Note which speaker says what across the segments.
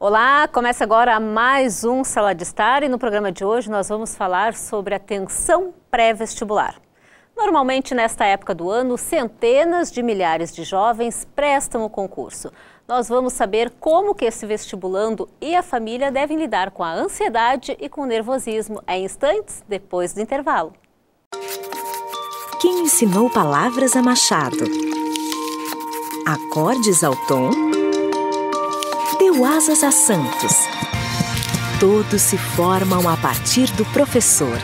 Speaker 1: Olá, começa agora mais um Sala de Estar e no programa de hoje nós vamos falar sobre a tensão pré-vestibular. Normalmente nesta época do ano, centenas de milhares de jovens prestam o concurso. Nós vamos saber como que esse vestibulando e a família devem lidar com a ansiedade e com o nervosismo em instantes depois do intervalo.
Speaker 2: Quem ensinou palavras a Machado? Acordes ao tom? Deu asas a Santos. Todos se formam a partir do professor.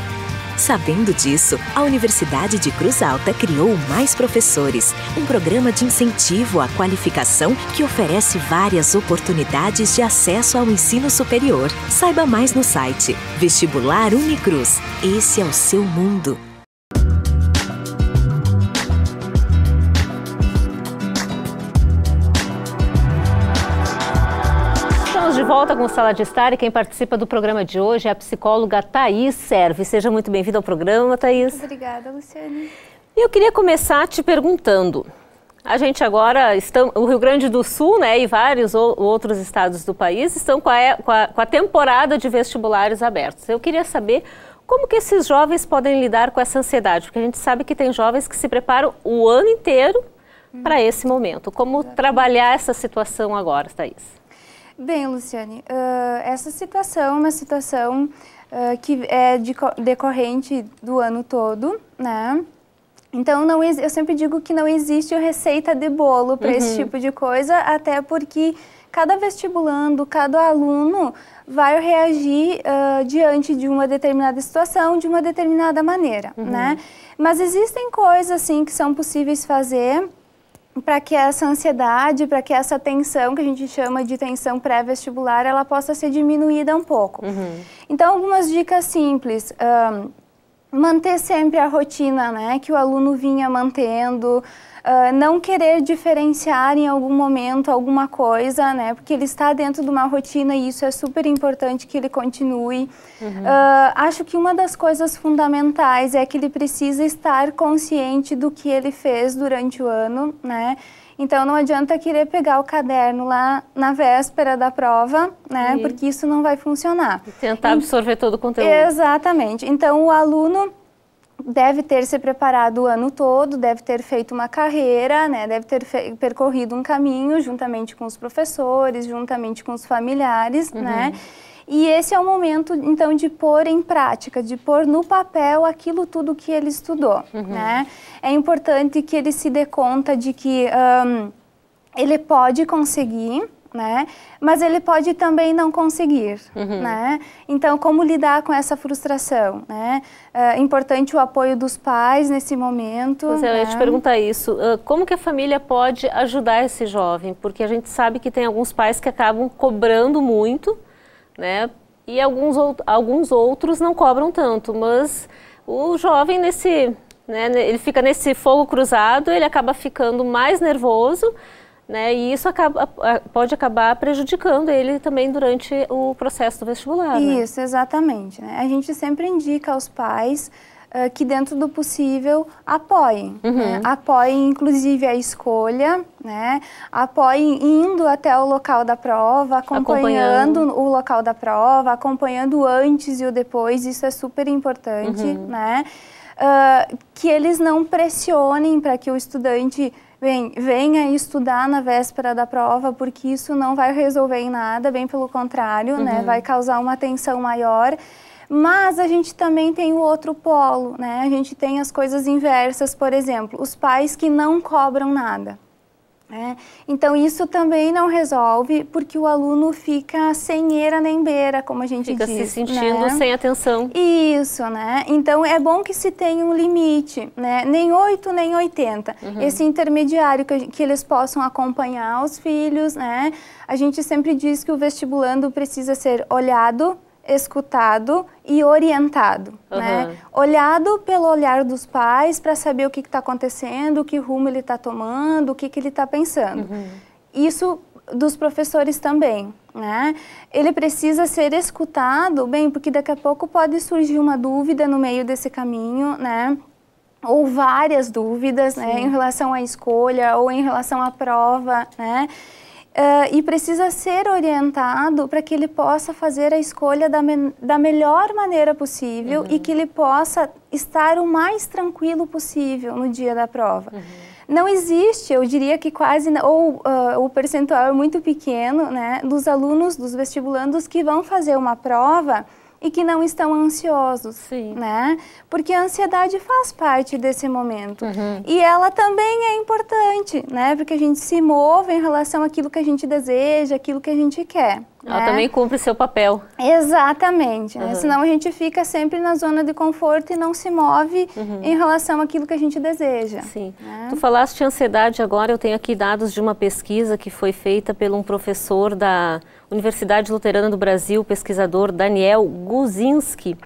Speaker 2: Sabendo disso, a Universidade de Cruz Alta criou o Mais Professores, um programa de incentivo à qualificação que oferece várias oportunidades de acesso ao ensino superior. Saiba mais no site Vestibular Unicruz. Esse é o seu mundo.
Speaker 1: De volta com o Sala de Estar e quem participa do programa de hoje é a psicóloga Thaís Serve. Seja muito bem-vinda ao programa, Thaís.
Speaker 3: Obrigada, Luciane.
Speaker 1: E eu queria começar te perguntando, a gente agora, o Rio Grande do Sul, né, e vários outros estados do país estão com a temporada de vestibulares abertos. Eu queria saber como que esses jovens podem lidar com essa ansiedade, porque a gente sabe que tem jovens que se preparam o ano inteiro para esse momento. Como trabalhar essa situação agora, Thaís?
Speaker 3: Bem, Luciane, essa situação é uma situação que é decorrente do ano todo, né? Então, eu sempre digo que não existe receita de bolo para esse tipo de coisa, até porque cada vestibulando, cada aluno vai reagir diante de uma determinada situação, de uma determinada maneira, né? Mas existem coisas, assim, que são possíveis fazer para que essa ansiedade, para que essa tensão, que a gente chama de tensão pré-vestibular, ela possa ser diminuída um pouco. Então, algumas dicas simples. Manter sempre a rotina, né, que o aluno vinha mantendo, não querer diferenciar em algum momento alguma coisa, né, porque ele está dentro de uma rotina e isso é super importante que ele continue. Acho que uma das coisas fundamentais é que ele precisa estar consciente do que ele fez durante o ano, né. Então, não adianta querer pegar o caderno lá na véspera da prova, né? Porque isso não vai funcionar.
Speaker 1: E tentar absorver todo o conteúdo.
Speaker 3: Exatamente. Então, o aluno deve ter se preparado o ano todo, deve ter feito uma carreira, né? Deve ter percorrido um caminho juntamente com os professores, juntamente com os familiares, né? E esse é o momento, então, de pôr em prática, de pôr no papel aquilo tudo que ele estudou, né? É importante que ele se dê conta de que ele pode conseguir, né? Mas ele pode também não conseguir, né? Então, como lidar com essa frustração, né? É importante o apoio dos pais nesse momento.
Speaker 1: Pois é, eu ia te perguntar isso. Como que a família pode ajudar esse jovem? Porque a gente sabe que tem alguns pais que acabam cobrando muito, né? E alguns outros não cobram tanto, mas o jovem né, ele fica nesse fogo cruzado, ele acaba ficando mais nervoso, né? E isso pode acabar prejudicando ele também durante o processo do vestibular.
Speaker 3: Isso, né? Exatamente. Né? A gente sempre indica aos pais que dentro do possível apoiem, né? Apoiem inclusive a escolha, né? Apoiem indo até o local da prova, acompanhando o local da prova, acompanhando o antes e o depois, isso é super importante, né? Que eles não pressionem para que o estudante venha estudar na véspera da prova, porque isso não vai resolver em nada, bem pelo contrário, né? Vai causar uma tensão maior. Mas a gente também tem o outro polo, né? A gente tem as coisas inversas, por exemplo, os pais que não cobram nada. Né? Então, isso também não resolve, porque o aluno fica sem eira nem beira, como a gente diz.
Speaker 1: Fica se sentindo sem atenção.
Speaker 3: Isso, né? Então, é bom que se tenha um limite, né? Nem 8, nem 80. Esse intermediário que eles possam acompanhar os filhos, né? A gente sempre diz que o vestibulando precisa ser olhado, escutado e orientado, né? Olhado pelo olhar dos pais para saber o que está acontecendo, que rumo ele está tomando, o que ele está pensando. Isso dos professores também, né? Ele precisa ser escutado, bem, porque daqui a pouco pode surgir uma dúvida no meio desse caminho, né? Ou várias dúvidas, né? Em relação à escolha ou em relação à prova, né? e precisa ser orientado para que ele possa fazer a escolha da melhor maneira possível e que ele possa estar o mais tranquilo possível no dia da prova. Não existe, eu diria que quase, ou o percentual é muito pequeno, né, dos alunos, dos vestibulandos que vão fazer uma prova e que não estão ansiosos, né? Porque a ansiedade faz parte desse momento. E ela também é importante, né? Porque a gente se move em relação àquilo que a gente deseja, àquilo que a gente quer.
Speaker 1: Ela também cumpre seu papel.
Speaker 3: Exatamente, né? Senão a gente fica sempre na zona de conforto e não se move em relação àquilo que a gente deseja.
Speaker 1: Sim. Né? Tu falaste de ansiedade agora, eu tenho aqui dados de uma pesquisa que foi feita por um professor da Universidade Luterana do Brasil, pesquisador Daniel Guzinski.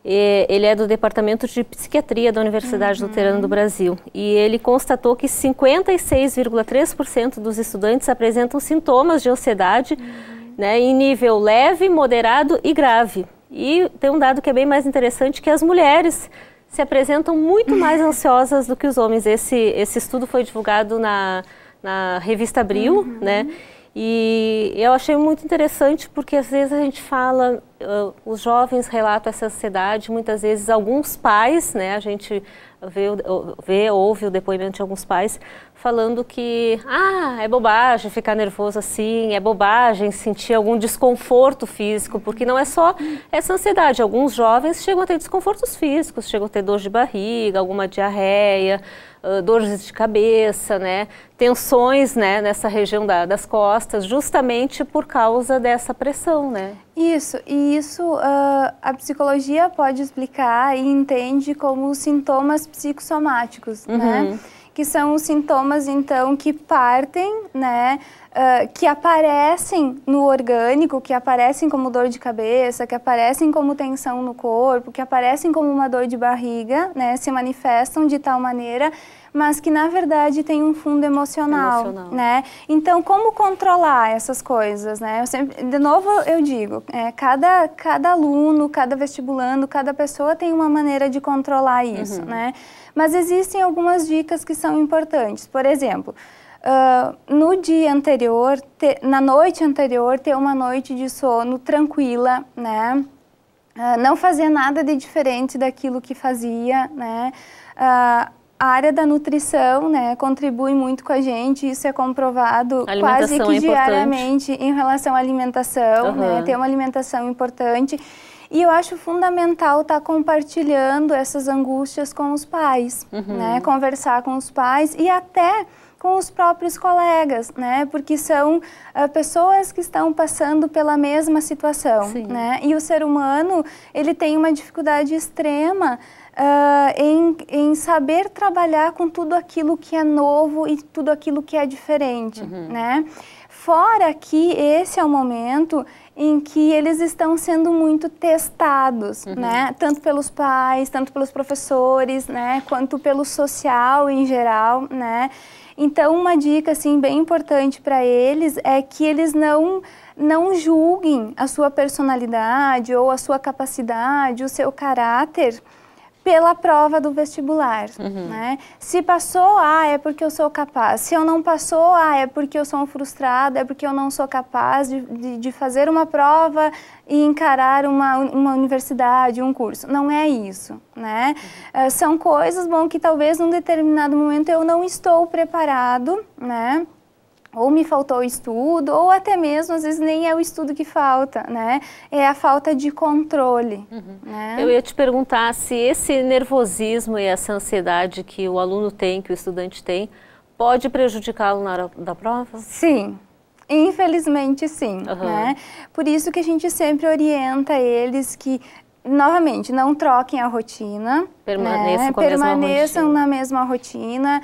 Speaker 1: Ele é do Departamento de Psiquiatria da Universidade Luterana do Brasil. E ele constatou que 56,3% dos estudantes apresentam sintomas de ansiedade, né, em nível leve, moderado e grave. E tem um dado que é bem mais interessante, que as mulheres se apresentam muito mais ansiosas do que os homens. Esse estudo foi divulgado na revista Abril, né? E eu achei muito interessante porque às vezes a gente fala, os jovens relatam essa ansiedade, muitas vezes alguns pais, né, a gente ouve o depoimento de alguns pais falando que é bobagem ficar nervoso assim, é bobagem sentir algum desconforto físico, porque não é só essa ansiedade, alguns jovens chegam a ter desconfortos físicos, chegam a ter dor de barriga, alguma diarreia, dores de cabeça, né, tensões, né, nessa região das costas, justamente por causa dessa pressão, né?
Speaker 3: Isso, e isso a psicologia pode explicar e entende como os sintomas psicossomáticos, né? Que são os sintomas, então, que partem, né, que aparecem no orgânico, que aparecem como dor de cabeça, que aparecem como tensão no corpo, que aparecem como uma dor de barriga, né, se manifestam de tal maneira, mas que na verdade tem um fundo emocional, né? Então, como controlar essas coisas, né? De novo eu digo, cada aluno, cada vestibulando, cada pessoa tem uma maneira de controlar isso, né? Mas existem algumas dicas que são importantes. Por exemplo, no dia anterior, na noite anterior, ter uma noite de sono tranquila, né? Não fazer nada de diferente daquilo que fazia, né? A área da nutrição, né, contribui muito com a gente, isso é comprovado quase que diariamente em relação à alimentação, né, ter uma alimentação importante. E eu acho fundamental estar compartilhando essas angústias com os pais, né, conversar com os pais e até com os próprios colegas, né, porque são pessoas que estão passando pela mesma situação, né, e o ser humano, ele tem uma dificuldade extrema em saber trabalhar com tudo aquilo que é novo e tudo aquilo que é diferente, né? Fora que esse é o momento em que eles estão sendo muito testados, né? Tanto pelos pais, tanto pelos professores, né? Quanto pelo social em geral, né? Então, uma dica, assim, bem importante para eles é que eles não julguem a sua personalidade ou a sua capacidade, o seu caráter pela prova do vestibular, né? Se passou, é porque eu sou capaz. Se eu não passou, é porque eu sou um frustrado, é porque eu não sou capaz de fazer uma prova e encarar uma universidade, um curso. Não é isso, né? São coisas, que talvez num determinado momento eu não estou preparado, né? Ou me faltou estudo, ou até mesmo, às vezes, nem é o estudo que falta, né? É a falta de controle. Né?
Speaker 1: Eu ia te perguntar se esse nervosismo e essa ansiedade que o aluno tem, que o estudante tem, pode prejudicá-lo na hora da prova?
Speaker 3: Sim. Infelizmente, sim. Né? Por isso que a gente sempre orienta eles que, novamente, não troquem a rotina. Permaneçam na mesma rotina.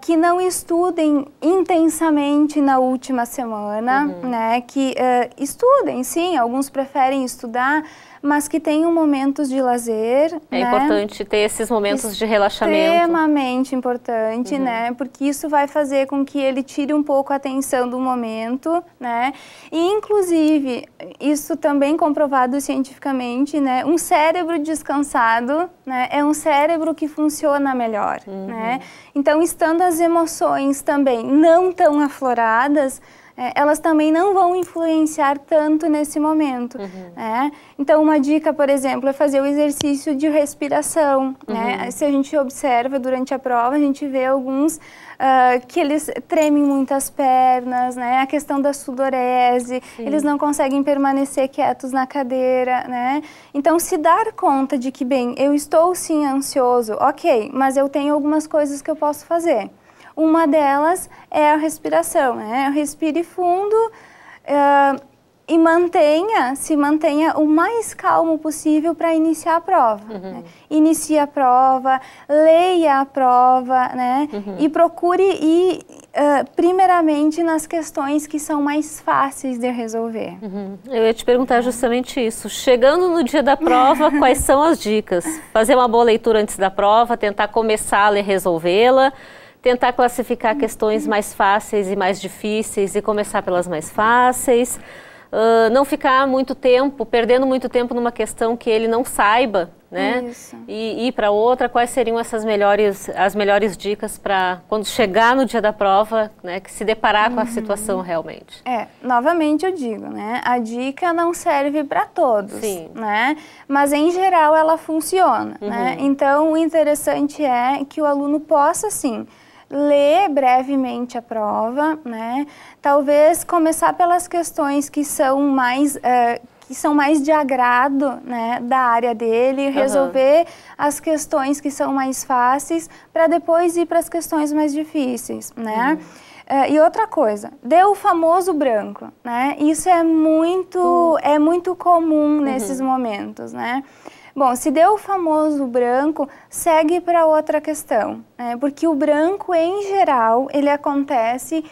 Speaker 3: Que não estudem intensamente na última semana, né? Que estudem, sim, alguns preferem estudar, mas que tenham momentos de lazer.
Speaker 1: É importante ter esses momentos de relaxamento.
Speaker 3: Extremamente importante, né? Porque isso vai fazer com que ele tire um pouco a atenção do momento, né? E, inclusive, isso também comprovado cientificamente, né? Um cérebro descansado, né? É um cérebro que funciona melhor, né? Então, estando as emoções também não tão afloradas, elas também não vão influenciar tanto nesse momento. Né? Então, uma dica, por exemplo, é fazer o exercício de respiração. Né? Se a gente observa durante a prova, a gente vê alguns que eles tremem muito as pernas, né? A questão da sudorese, eles não conseguem permanecer quietos na cadeira, né? Então, se dar conta de que, bem, eu estou sim ansioso, ok, mas eu tenho algumas coisas que eu posso fazer. Uma delas é a respiração, né? Respire fundo e se mantenha o mais calmo possível para iniciar a prova. Né? Inicie a prova, leia a prova, né? E procure ir primeiramente nas questões que são mais fáceis de resolver.
Speaker 1: Eu ia te perguntar justamente isso. Chegando no dia da prova, quais são as dicas? Fazer uma boa leitura antes da prova, tentar começar a ler, resolvê-la, tentar classificar questões mais fáceis e mais difíceis e começar pelas mais fáceis. Não ficar muito tempo, perdendo muito tempo numa questão que ele não saiba, né? Isso. E ir para outra. Quais seriam as melhores dicas para quando chegar no dia da prova, né, que se deparar com a situação realmente?
Speaker 3: Novamente eu digo, né? A dica não serve para todos, né? Mas em geral ela funciona, né? Então o interessante é que o aluno possa, sim, ler brevemente a prova, né? Talvez começar pelas questões que são mais de agrado, né, da área dele, resolver as questões que são mais fáceis para depois ir para as questões mais difíceis, né? E outra coisa, dê o famoso branco, né? Isso é muito comum nesses momentos, né? Bom, se deu o famoso branco, segue para outra questão, né? Porque o branco, em geral, ele acontece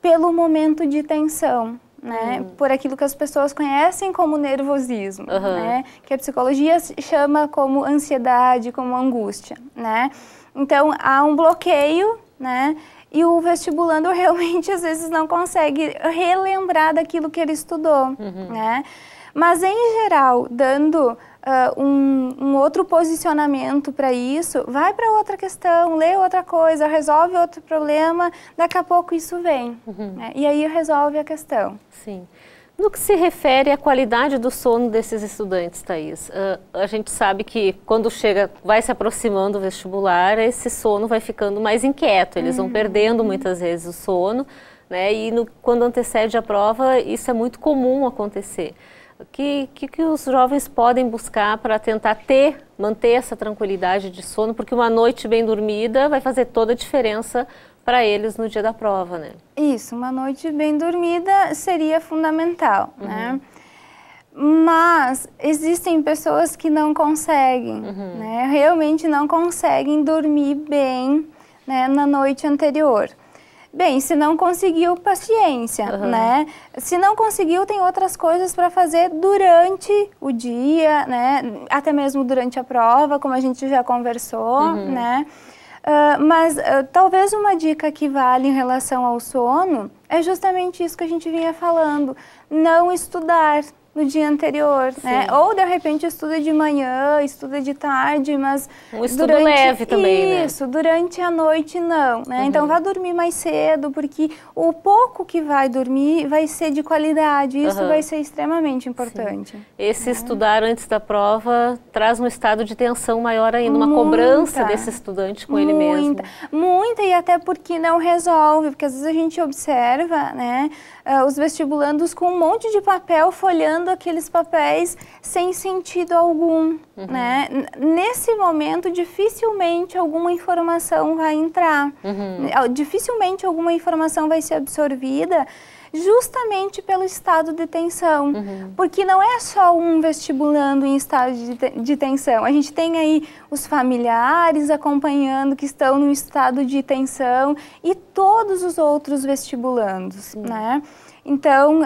Speaker 3: pelo momento de tensão, né? Por aquilo que as pessoas conhecem como nervosismo, né? Que a psicologia chama como ansiedade, como angústia, né? Então, há um bloqueio, né? E o vestibulando realmente, às vezes, não consegue relembrar daquilo que ele estudou, né? Mas, em geral, dando um outro posicionamento para isso, vai para outra questão, lê outra coisa, resolve outro problema, daqui a pouco isso vem, né? E aí resolve a questão.
Speaker 1: Sim. No que se refere à qualidade do sono desses estudantes, Thaís, a gente sabe que quando vai se aproximando o vestibular, esse sono vai ficando mais inquieto, eles vão perdendo muitas vezes o sono, né? E quando antecede a prova, isso é muito comum acontecer. O que os jovens podem buscar para tentar manter essa tranquilidade de sono? Porque uma noite bem dormida vai fazer toda a diferença para eles no dia da prova, né? Isso,
Speaker 3: uma noite bem dormida seria fundamental, né? Mas existem pessoas que não conseguem, né? Realmente não conseguem dormir bem, né, na noite anterior. Bem, se não conseguiu, paciência, né? Se não conseguiu, tem outras coisas para fazer durante o dia, né? Até mesmo durante a prova, como a gente já conversou, né? Mas talvez uma dica que vale em relação ao sono é justamente isso que a gente vinha falando, não estudar no dia anterior, né? Ou de repente estuda de manhã, estuda de tarde, mas
Speaker 1: um estudo leve também, né?
Speaker 3: Isso, durante a noite não, né? Então vá dormir mais cedo, porque o pouco que vai dormir vai ser de qualidade, isso vai ser extremamente importante.
Speaker 1: Esse estudar antes da prova traz um estado de tensão maior ainda, uma cobrança desse estudante com ele mesmo.
Speaker 3: Muita, e até porque não resolve, porque às vezes a gente observa, né, os vestibulandos com um monte de papel, folhando aqueles papéis sem sentido algum, né? Nesse momento, dificilmente alguma informação vai entrar, dificilmente alguma informação vai ser absorvida, justamente pelo estado de tensão, porque não é só um vestibulando em estado de tensão, a gente tem aí os familiares acompanhando que estão no estado de tensão e todos os outros vestibulandos, né? Então,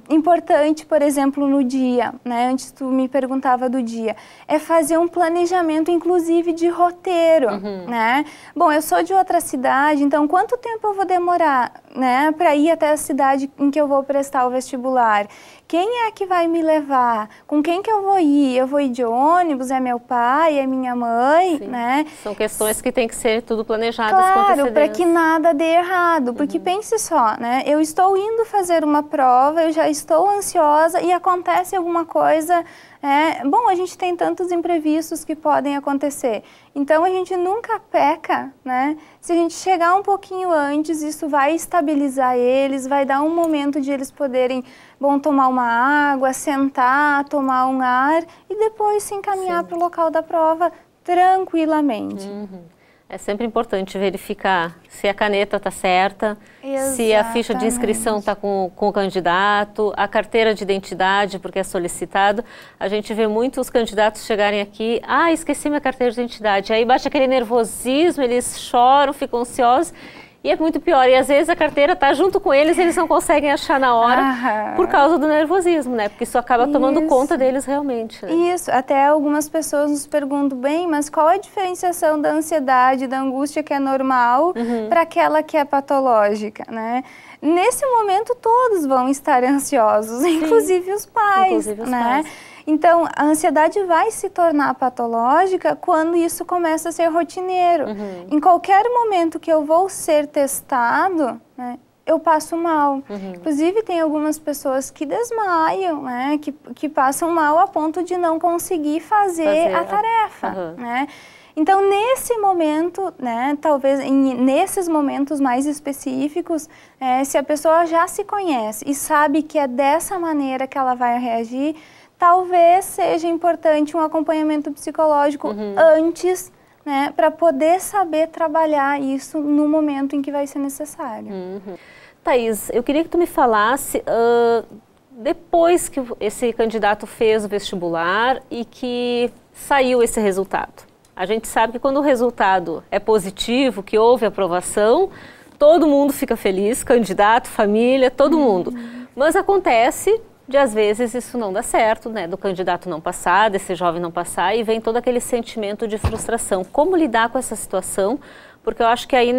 Speaker 3: importante, por exemplo, no dia, né, antes tu me perguntava do dia, é fazer um planejamento, inclusive, de roteiro, né? Bom, eu sou de outra cidade, então quanto tempo eu vou demorar, né, para ir até a cidade em que eu vou prestar o vestibular? Quem é que vai me levar? Com quem que eu vou ir? Eu vou ir de ônibus? É meu pai? É minha mãe? Né?
Speaker 1: São questões que tem que ser tudo planejadas com
Speaker 3: antecedência.
Speaker 1: antecedência.
Speaker 3: Para que nada dê errado, porque pense só, né? Eu estou indo fazer uma prova, eu já estou ansiosa e acontece alguma coisa. Bom, a gente tem tantos imprevistos que podem acontecer. Então, a gente nunca peca, né? Se a gente chegar um pouquinho antes, isso vai estabilizar eles, vai dar um momento de eles poderem, bom, tomar uma água, sentar, tomar um ar e depois se encaminhar para o local da prova tranquilamente.
Speaker 1: É sempre importante verificar se a caneta está certa,
Speaker 3: Exatamente.
Speaker 1: Se a ficha de inscrição está com o candidato, a carteira de identidade, porque é solicitado. A gente vê muitos candidatos chegarem aqui, esqueci minha carteira de identidade. Aí bate aquele nervosismo, eles choram, ficam ansiosos. E é muito pior, e às vezes a carteira está junto com eles e eles não conseguem achar na hora por causa do nervosismo, né? Porque isso acaba tomando conta deles realmente. Né?
Speaker 3: Isso, até algumas pessoas nos perguntam, bem, mas qual a diferenciação da ansiedade, da angústia que é normal para aquela que é patológica, né? Nesse momento todos vão estar ansiosos, inclusive os pais, né? Então, a ansiedade vai se tornar patológica quando isso começa a ser rotineiro. Em qualquer momento que eu vou ser testado, né, eu passo mal. Inclusive, tem algumas pessoas que desmaiam, né, que passam mal a ponto de não conseguir fazer a tarefa. Né? Então, nesse momento, né, talvez nesses momentos mais específicos, se a pessoa já se conhece e sabe que é dessa maneira que ela vai reagir, talvez seja importante um acompanhamento psicológico antes, né, para poder saber trabalhar isso no momento em que vai ser necessário.
Speaker 1: Thaís, eu queria que tu me falasse, depois que esse candidato fez o vestibular e que saiu esse resultado. A gente sabe que quando o resultado é positivo, que houve aprovação, todo mundo fica feliz, candidato, família, todo mundo. Mas acontece de às vezes isso não dá certo, né, do candidato não passar, desse jovem não passar, e vem todo aquele sentimento de frustração. Como lidar com essa situação? Porque eu acho que aí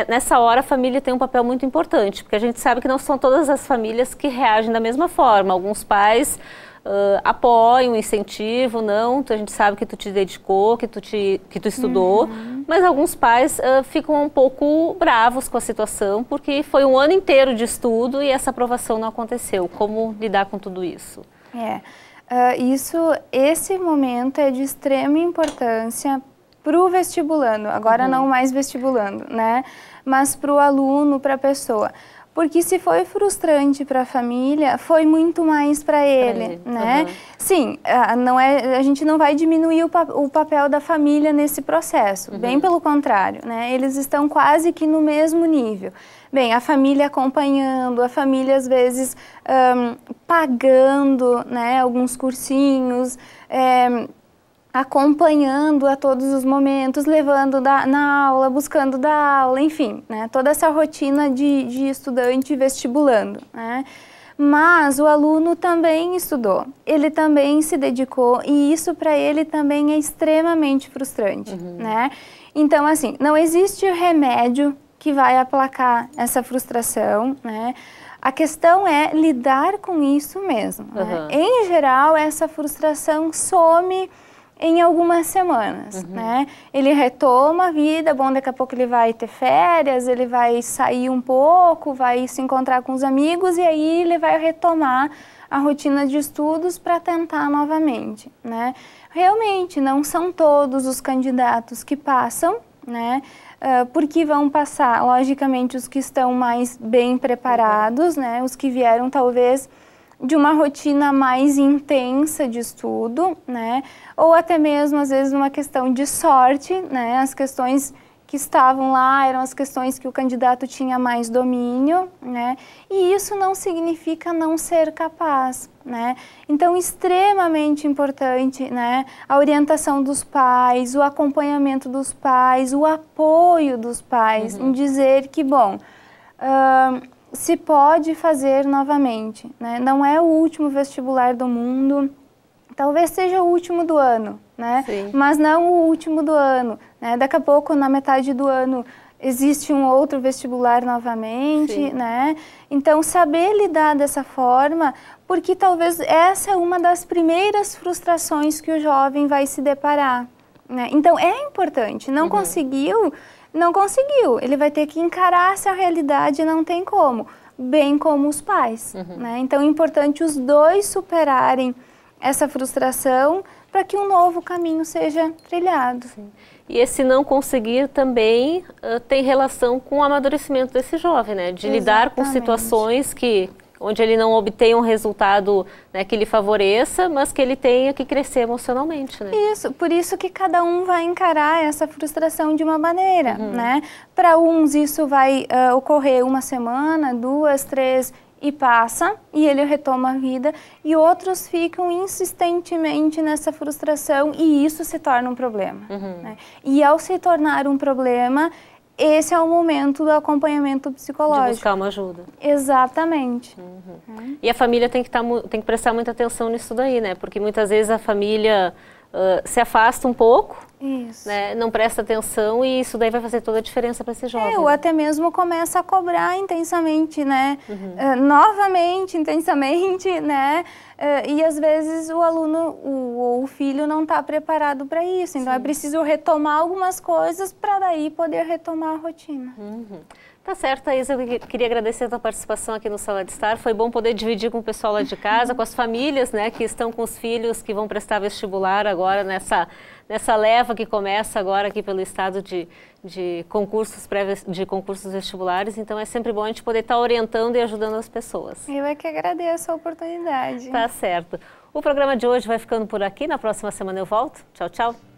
Speaker 1: nessa hora a família tem um papel muito importante, porque a gente sabe que não são todas as famílias que reagem da mesma forma. Alguns pais apoiam, incentivam, não, a gente sabe que tu te dedicou, que tu estudou, mas alguns pais ficam um pouco bravos com a situação, porque foi um ano inteiro de estudo e essa aprovação não aconteceu. Como lidar com tudo isso?
Speaker 3: Esse momento é de extrema importância para o vestibulando, agora não mais vestibulando, né? Mas para o aluno, para a pessoa. Porque se foi frustrante para a família, foi muito mais para ele, né? Sim, a gente não vai diminuir o papel da família nesse processo, bem pelo contrário, né? Eles estão quase que no mesmo nível. Bem, a família acompanhando, a família às vezes pagando, né, alguns cursinhos, acompanhando a todos os momentos, levando na aula, buscando dar aula, enfim, né? Toda essa rotina de estudante vestibulando, né? Mas o aluno também estudou, ele também se dedicou e isso para ele também é extremamente frustrante, né? Então, assim, não existe remédio que vai aplacar essa frustração, né? A questão é lidar com isso mesmo, né? Em geral, essa frustração some em algumas semanas, né? Ele retoma a vida, bom, daqui a pouco ele vai ter férias, ele vai sair um pouco, vai se encontrar com os amigos e aí ele vai retomar a rotina de estudos para tentar novamente, né? Realmente, não são todos os candidatos que passam, né? Porque vão passar, logicamente, os que estão mais bem preparados, né? Os que vieram, talvez, de uma rotina mais intensa de estudo, né? Ou até mesmo, às vezes, uma questão de sorte, né? As questões que estavam lá eram as questões que o candidato tinha mais domínio, né? E isso não significa não ser capaz, né? Então, extremamente importante, né? A orientação dos pais, o acompanhamento dos pais, o apoio dos pais em dizer que, bom, se pode fazer novamente, né? Não é o último vestibular do mundo, talvez seja o último do ano, né? Mas não o último do ano, né? Daqui a pouco, na metade do ano, existe um outro vestibular novamente,
Speaker 1: Sim.
Speaker 3: né? Então, saber lidar dessa forma, porque talvez essa é uma das primeiras frustrações que o jovem vai se deparar, né? Então, é importante, não conseguiu, não conseguiu. Ele vai ter que encarar essa realidade, não tem como, bem como os pais, né? Então, é importante os dois superarem essa frustração para que um novo caminho seja trilhado.
Speaker 1: Sim. E esse não conseguir também tem relação com o amadurecimento desse jovem, né? De lidar com situações onde ele não obtenha um resultado, né, que lhe favoreça, mas que ele tenha que crescer emocionalmente, né?
Speaker 3: Isso, por isso que cada um vai encarar essa frustração de uma maneira, né? Para uns isso vai ocorrer uma semana, 2, 3 e passa, e ele retoma a vida, e outros ficam insistentemente nessa frustração e isso se torna um problema, né? E ao se tornar um problema, esse é o momento do acompanhamento psicológico.
Speaker 1: De buscar uma ajuda.
Speaker 3: Exatamente.
Speaker 1: E a família tem que prestar muita atenção nisso daí, né? Porque muitas vezes a família se afasta um pouco,
Speaker 3: Isso.
Speaker 1: né? Não presta atenção e isso daí vai fazer toda a diferença para esse jovem.
Speaker 3: Ou até mesmo começa a cobrar intensamente, né? Novamente, intensamente, né? E às vezes o aluno ou o filho não está preparado para isso. Então é preciso retomar algumas coisas para daí poder retomar a rotina.
Speaker 1: Tá certo, Thaís, eu queria agradecer a tua participação aqui no Sala de Estar. Foi bom poder dividir com o pessoal lá de casa, com as famílias, né, que estão com os filhos que vão prestar vestibular agora nessa leva que começa agora aqui pelo estado de concursos vestibulares. Então é sempre bom a gente poder estar orientando e ajudando as pessoas.
Speaker 3: Eu é que agradeço a oportunidade.
Speaker 1: Tá certo. O programa de hoje vai ficando por aqui. Na próxima semana eu volto. Tchau, tchau.